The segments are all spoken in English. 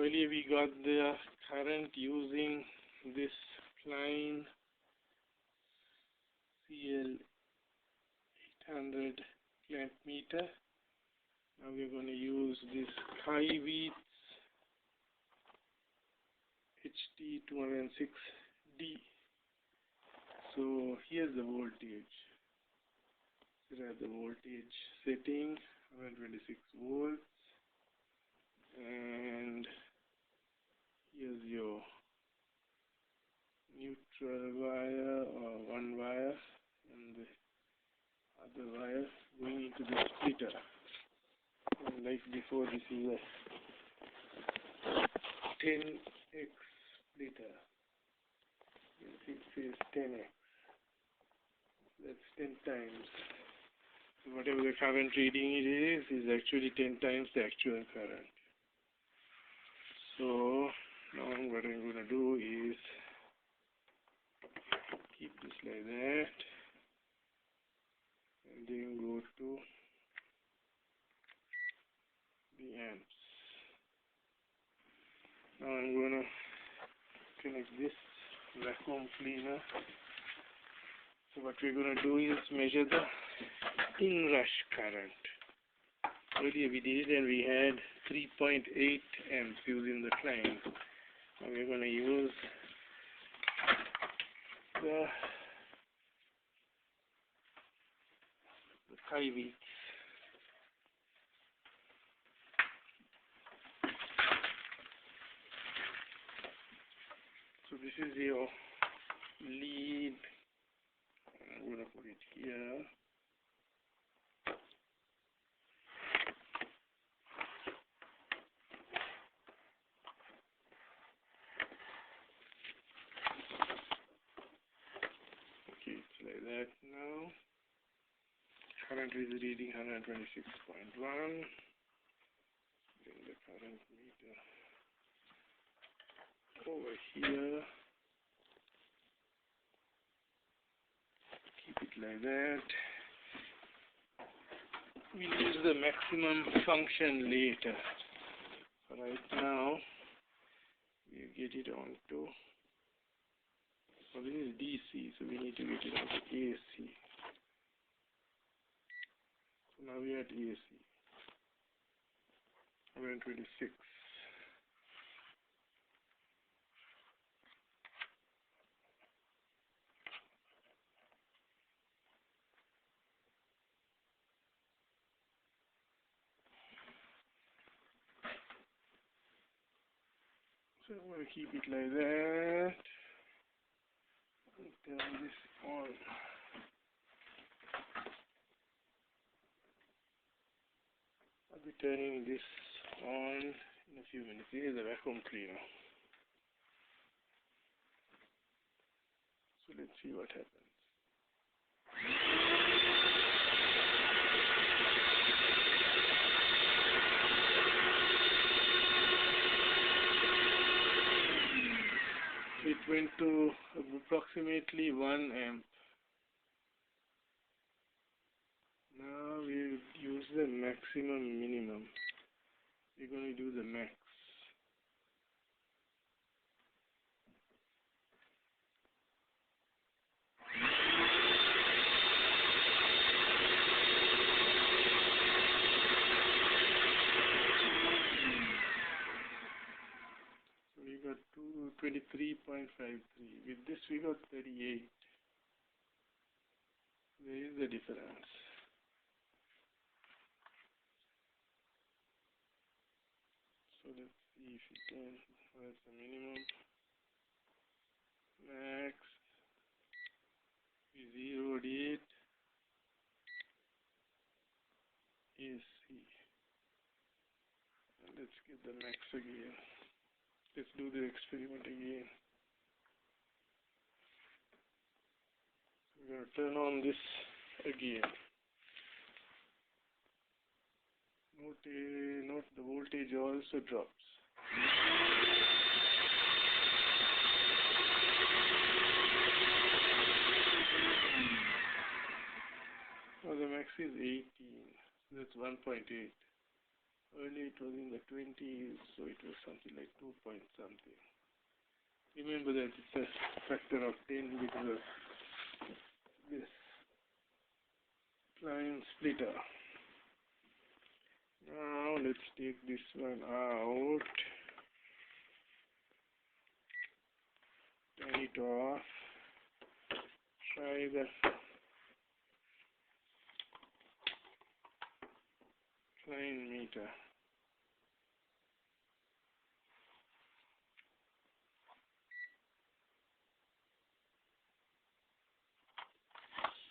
earlier we got the current using this Klein CL800 clamp meter. Now we're going to use this Kyweets HT206D. So here's the voltage. Here are the voltage setting, 126 volts, and here's your neutral wire or one wire and the other wire going into the splitter. And like before, this is a 10x splitter. It says 10x. That's 10 times. So whatever the current reading it is actually 10 times the actual current. So now what I'm going to do is keep this like that and then go to the amps. Now I'm going to connect this vacuum cleaner. So what we're going to do is measure the inrush current. Earlier we did it and we had 3.8 amps using the Klein. Now we're going to use the Kyweets. So this is your lead. I'm going to put it here. Okay, it's like that now. Current is reading 126.1. Bring the current meter over here. Keep it like that. We'll use the maximum function later. So right now, we get it onto. So this is DC, so we need to get it onto AC. So now we are at AC. 126. So I'm going to keep it like that. Turn this on. I'll be turning this on in a few minutes. Here's the vacuum cleaner. So let's see what happens. It went to approximately 1 amp. Now we'll use the maximum minimum. We're going to do the max. So we got 23.53. With this we got 38. There is the difference. So let's see if we can. Where's the minimum? Max. We zeroed it. AC. And let's get the max again. Let's do the experiment again. We're going to turn on this again. Note the voltage also drops. Now the max is 18. That's 1.8. Earlier it was in the 20s, so it was something like 2 point something. Remember that it's a factor of 10 because of this line splitter. Now let's take this one out, turn it off, try the line meter.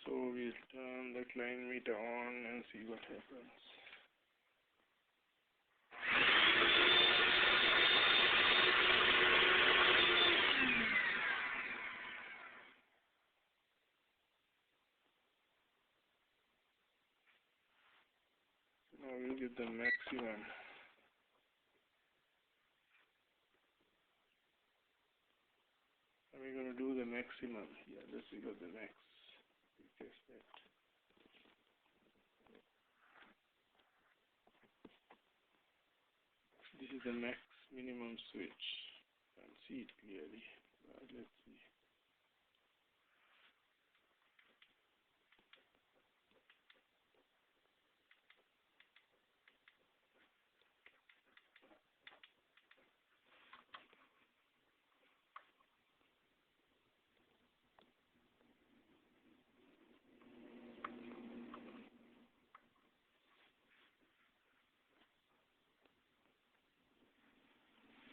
So we'll turn the line meter on and see what happens. Now we'll get the maximum. Are we going to do the maximum? Yeah, let's see what the max. We test that. This is the max minimum switch. Can't see it clearly. But let's see.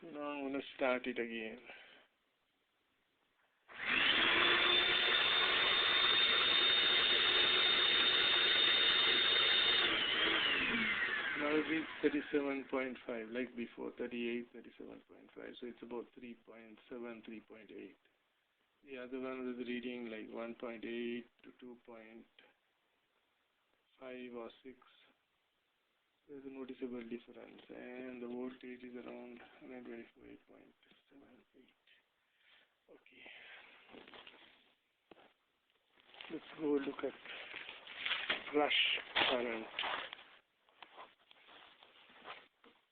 So now I'm going to start it again. Now it is 37.5, like before, 38, 37.5. So it's about 3.7, 3.8. The other one was reading like 1.8 to 2.5 or 6. There's a noticeable difference, and the voltage is around 124.78. Okay. Let's go look at rush current.